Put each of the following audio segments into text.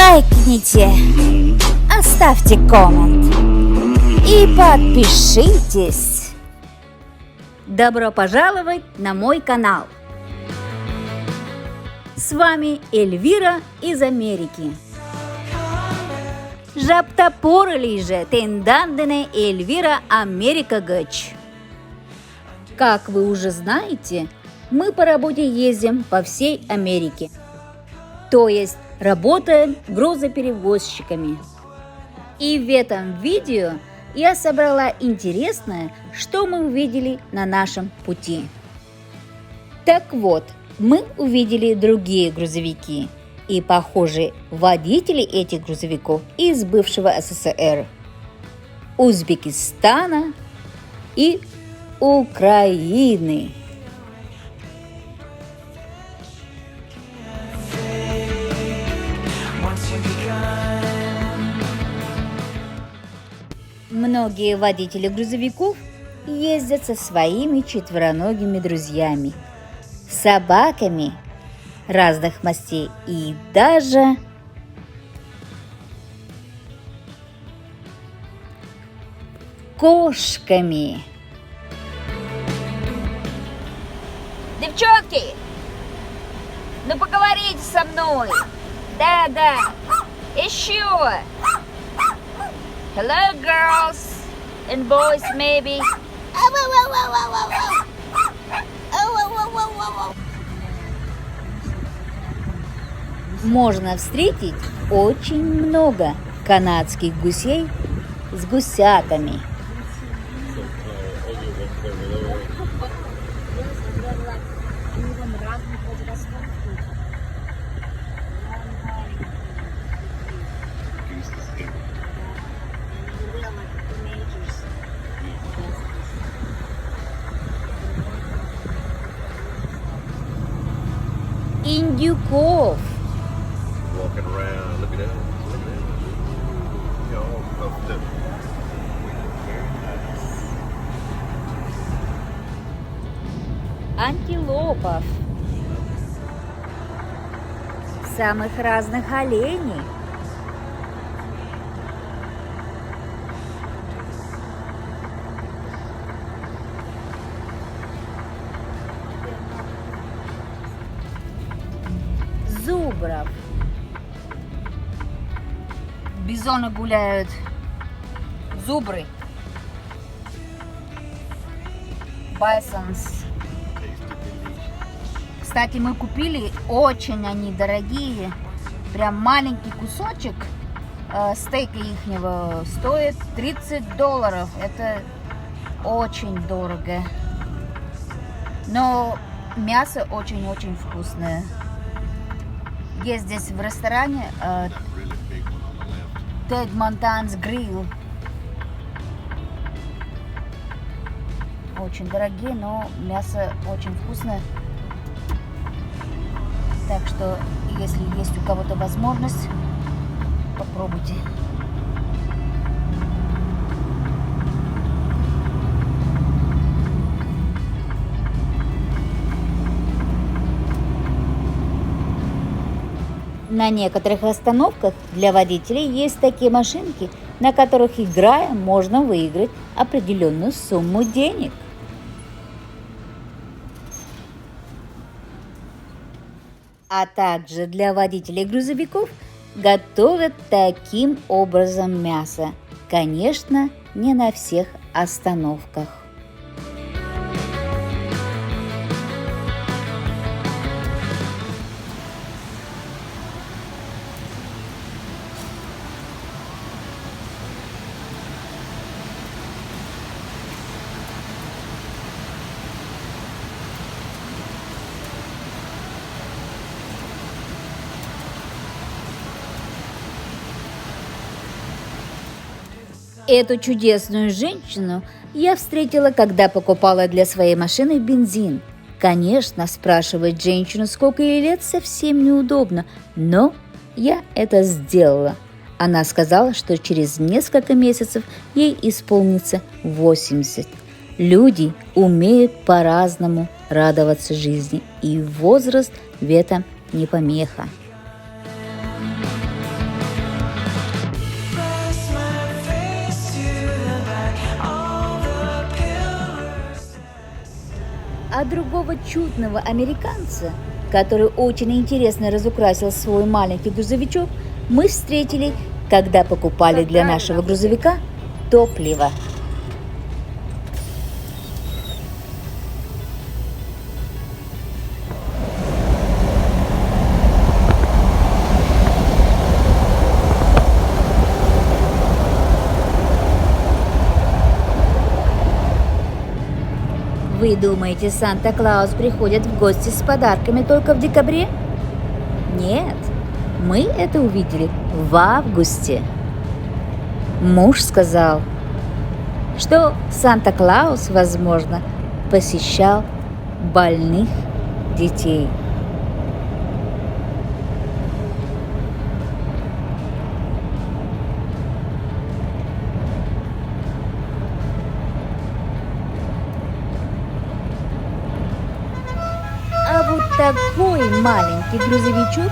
лайкните, оставьте коммент и подпишитесь. Добро пожаловать на мой канал. С вами Эльвира из Америки. Жаптапорылиже тендандене Эльвира Америка Гэч. Как вы уже знаете, мы по работе ездим по всей Америке. То есть работаем грузоперевозчиками. И в этом видео я собрала интересное, что мы увидели на нашем пути. Так вот, мы увидели другие грузовики. И, похоже, водители этих грузовиков из бывшего СССР, Узбекистана и Украины. Многие водители грузовиков ездят со своими четвероногими друзьями, собаками разных мастей и даже кошками. Девчонки, ну поговорите со мной. Да. Еще. Hello, girls and boys, maybe. Можно встретить очень много канадских гусей с гусятами. Индюков. Walking around, look at that. Y'all puffed up. Антилопов. Самых разных оленей. Зубров. Бизоны гуляют. Зубры. Байсонс. Кстати, мы купили, очень они дорогие. Прям маленький кусочек стейка ихнего стоит $30. Это очень дорого. Но мясо очень-очень вкусное. Есть здесь в ресторане Ted Montan's Grill. Очень дорогие, но мясо очень вкусное. Так что, если есть у кого-то возможность, попробуйте. На некоторых остановках для водителей есть такие машинки, на которых, играя, можно выиграть определенную сумму денег. А также для водителей грузовиков готовят таким образом мясо. Конечно, не на всех остановках. Эту чудесную женщину я встретила, когда покупала для своей машины бензин. Конечно, спрашивать женщину, сколько ей лет, совсем неудобно, но я это сделала. Она сказала, что через несколько месяцев ей исполнится 80. Люди умеют по-разному радоваться жизни, и возраст в этом не помеха. А другого чудного американца, который очень интересно разукрасил свой маленький грузовичок, мы встретили, когда покупали для нашего грузовика топливо. Вы думаете, Санта-Клаус приходит в гости с подарками только в декабре? Нет, мы это увидели в августе. Муж сказал, что Санта-Клаус, возможно, посещал больных детей. А вот такой маленький грузовичок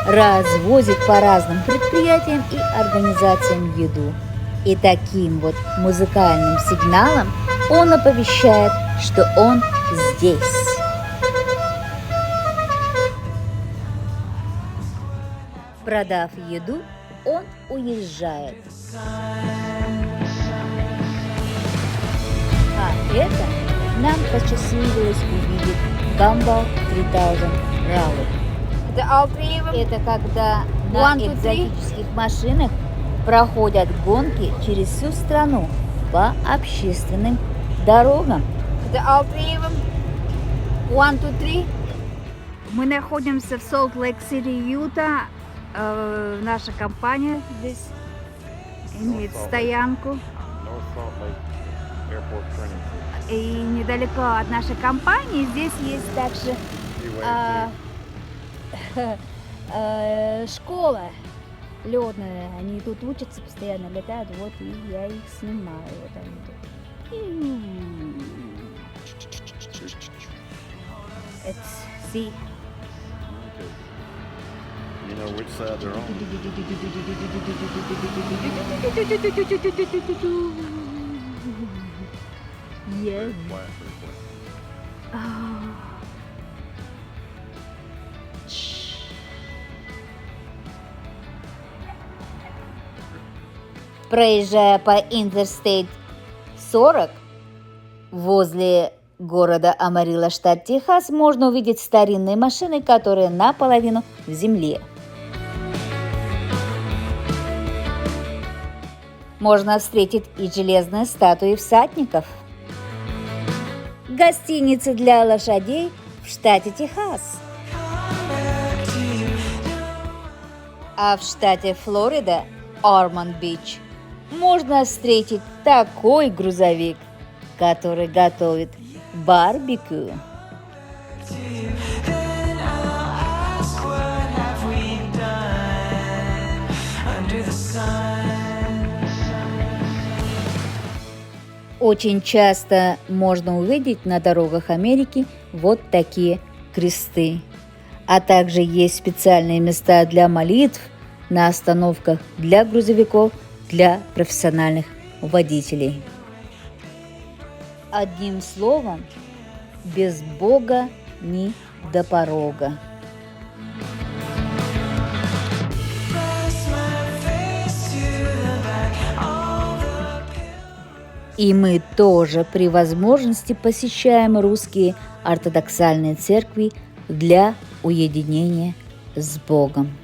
развозит по разным предприятиям и организациям еду. И таким вот музыкальным сигналом он оповещает, что он здесь. Продав еду, он уезжает. А это нам посчастливилось увидеть Gumball 3000 Rally. Это когда на экзотических машинах проходят гонки через всю страну по общественным дорогам. One, two, three. Мы находимся в Солт-Лейк-Сити, Юта. Наша компания здесь имеет стоянку. North Salt Lake Airport Training Center. И недалеко от нашей компании здесь есть также школа летная. Они тут учатся, постоянно летают. Вот и я их снимаю. Вот они тут. See. You know which side they're on? Yes. Quiet, very quiet. Проезжая по Interstate 40 возле города Амарилла, штат Техас, можно увидеть старинные машины, которые наполовину в земле. Можно встретить и железные статуи всадников. Гостиницы для лошадей в штате Техас. А в штате Флорида, Ормонд-Бич, можно встретить такой грузовик, который готовит барбекю. Очень часто можно увидеть на дорогах Америки вот такие кресты. А также есть специальные места для молитв на остановках для грузовиков, для профессиональных водителей. Одним словом, без Бога ни до порога. И мы тоже при возможности посещаем русские ортодоксальные церкви для уединения с Богом.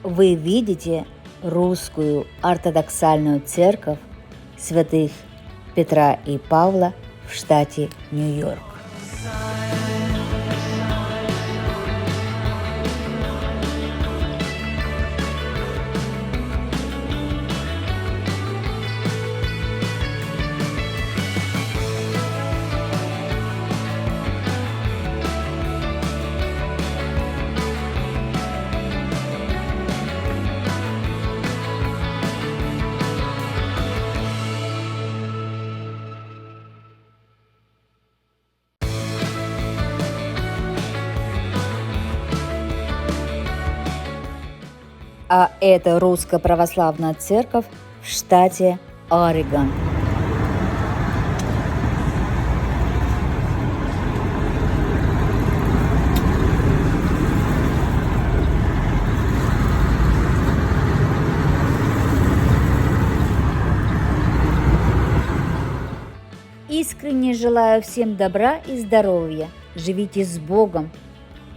Вы видите русскую ортодоксальную церковь святых Петра и Павла в штате Нью-Йорк. А это Русская Православная Церковь в штате Орегон. искренне желаю всем добра и здоровья. Живите с Богом.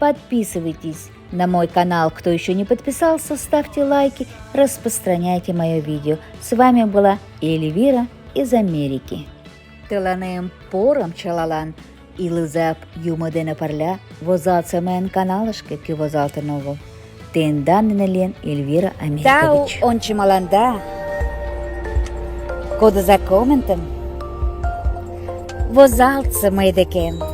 Подписывайтесь на мой канал. Кто еще не подписался, ставьте лайки, распространяйте мое видео. С вами была Эльвира из Америки. Тыланем пором чалалан. Илызап юмадена парля возаться мен каналышке ки возалты ново. Тенданнелен Эльвира Америкович. Тау, ончи маланда. Кода за коментом. Возалца майдекен.